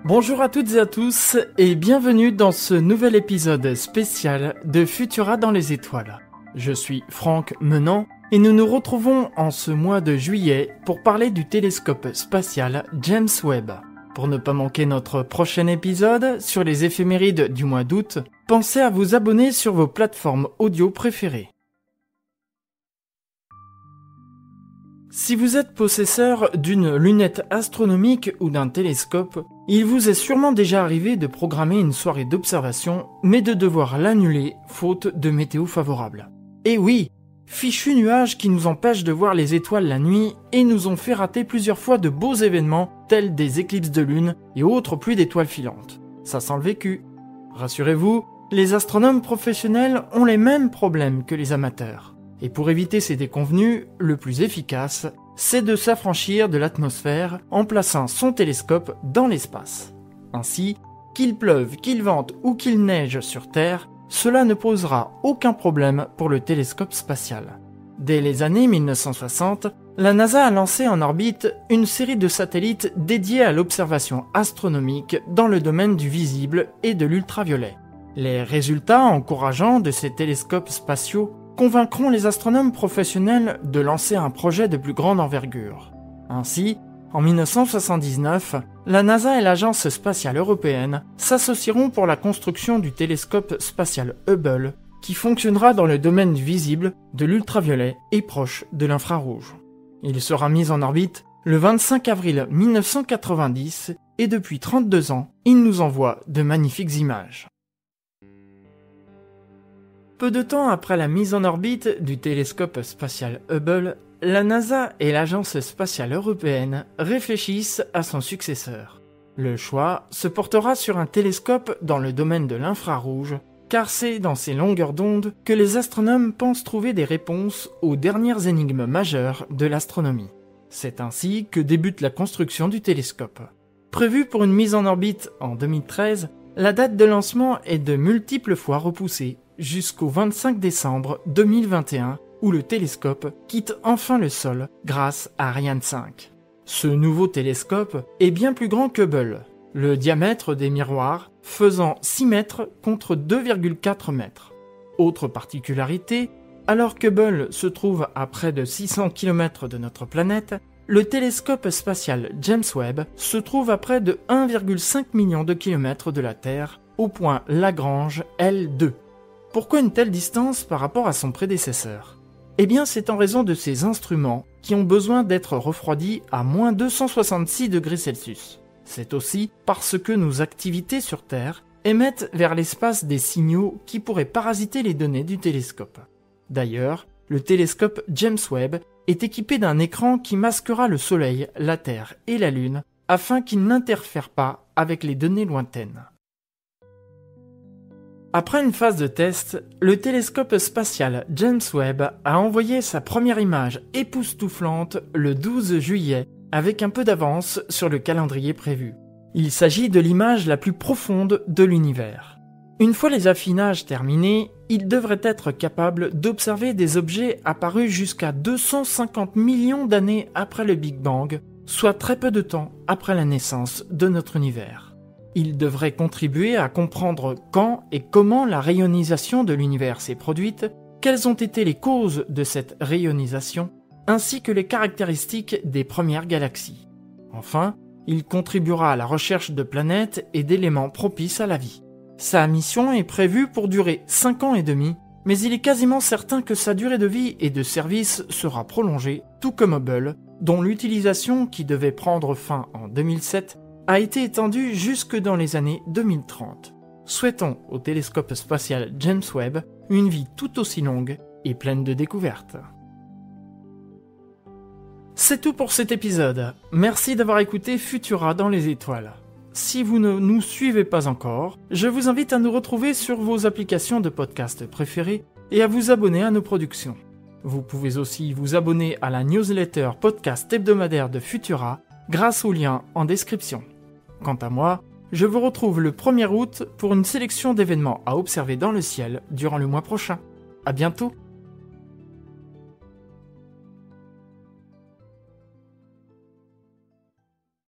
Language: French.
Bonjour à toutes et à tous et bienvenue dans ce nouvel épisode spécial de Futura dans les étoiles. Je suis Franck Menant et nous nous retrouvons en ce mois de juillet pour parler du télescope spatial James Webb. Pour ne pas manquer notre prochain épisode sur les éphémérides du mois d'août, pensez à vous abonner sur vos plateformes audio préférées. Si vous êtes possesseur d'une lunette astronomique ou d'un télescope, il vous est sûrement déjà arrivé de programmer une soirée d'observation, mais de devoir l'annuler faute de météo favorable. Et oui, fichus nuages qui nous empêchent de voir les étoiles la nuit et nous ont fait rater plusieurs fois de beaux événements tels des éclipses de lune et autres pluies d'étoiles filantes. Ça sent le vécu. Rassurez-vous, les astronomes professionnels ont les mêmes problèmes que les amateurs. Et pour éviter ces déconvenues, le plus efficace, c'est de s'affranchir de l'atmosphère en plaçant son télescope dans l'espace. Ainsi, qu'il pleuve, qu'il vente ou qu'il neige sur Terre, cela ne posera aucun problème pour le télescope spatial. Dès les années 1960, la NASA a lancé en orbite une série de satellites dédiés à l'observation astronomique dans le domaine du visible et de l'ultraviolet. Les résultats encourageants de ces télescopes spatiaux convaincront les astronomes professionnels de lancer un projet de plus grande envergure. Ainsi, en 1979, la NASA et l'Agence spatiale européenne s'associeront pour la construction du télescope spatial Hubble, qui fonctionnera dans le domaine du visible, de l'ultraviolet et proche de l'infrarouge. Il sera mis en orbite le 25 avril 1990 et depuis 32 ans, il nous envoie de magnifiques images. Peu de temps après la mise en orbite du télescope spatial Hubble, la NASA et l'Agence spatiale européenne réfléchissent à son successeur. Le choix se portera sur un télescope dans le domaine de l'infrarouge, car c'est dans ces longueurs d'onde que les astronomes pensent trouver des réponses aux dernières énigmes majeures de l'astronomie. C'est ainsi que débute la construction du télescope. Prévu pour une mise en orbite en 2013, la date de lancement est de multiples fois repoussée jusqu'au 25 décembre 2021 où le télescope quitte enfin le sol grâce à Ariane 5. Ce nouveau télescope est bien plus grand qu'Hubble, le diamètre des miroirs faisant 6 mètres contre 2,4 mètres. Autre particularité, alors qu'Hubble se trouve à près de 600 km de notre planète, le télescope spatial James Webb se trouve à près de 1,5 million de kilomètres de la Terre, au point Lagrange L2. Pourquoi une telle distance par rapport à son prédécesseur ? Eh bien, c'est en raison de ces instruments qui ont besoin d'être refroidis à moins 266 degrés Celsius. C'est aussi parce que nos activités sur Terre émettent vers l'espace des signaux qui pourraient parasiter les données du télescope. D'ailleurs, le télescope James Webb est équipé d'un écran qui masquera le Soleil, la Terre et la Lune afin qu'il n'interfère pas avec les données lointaines. Après une phase de test, le télescope spatial James Webb a envoyé sa première image époustouflante le 12 juillet avec un peu d'avance sur le calendrier prévu. Il s'agit de l'image la plus profonde de l'univers. Une fois les affinages terminés, il devrait être capable d'observer des objets apparus jusqu'à 250 millions d'années après le Big Bang, soit très peu de temps après la naissance de notre univers. Il devrait contribuer à comprendre quand et comment la rayonisation de l'univers s'est produite, quelles ont été les causes de cette rayonisation, ainsi que les caractéristiques des premières galaxies. Enfin, il contribuera à la recherche de planètes et d'éléments propices à la vie. Sa mission est prévue pour durer 5 ans et demi, mais il est quasiment certain que sa durée de vie et de service sera prolongée, tout comme Hubble, dont l'utilisation, qui devait prendre fin en 2007, a été étendue jusque dans les années 2030. Souhaitons au télescope spatial James Webb une vie tout aussi longue et pleine de découvertes. C'est tout pour cet épisode. Merci d'avoir écouté Futura dans les étoiles. Si vous ne nous suivez pas encore, je vous invite à nous retrouver sur vos applications de podcast préférées et à vous abonner à nos productions. Vous pouvez aussi vous abonner à la newsletter podcast hebdomadaire de Futura grâce au lien en description. Quant à moi, je vous retrouve le 1er août pour une sélection d'événements à observer dans le ciel durant le mois prochain. À bientôt!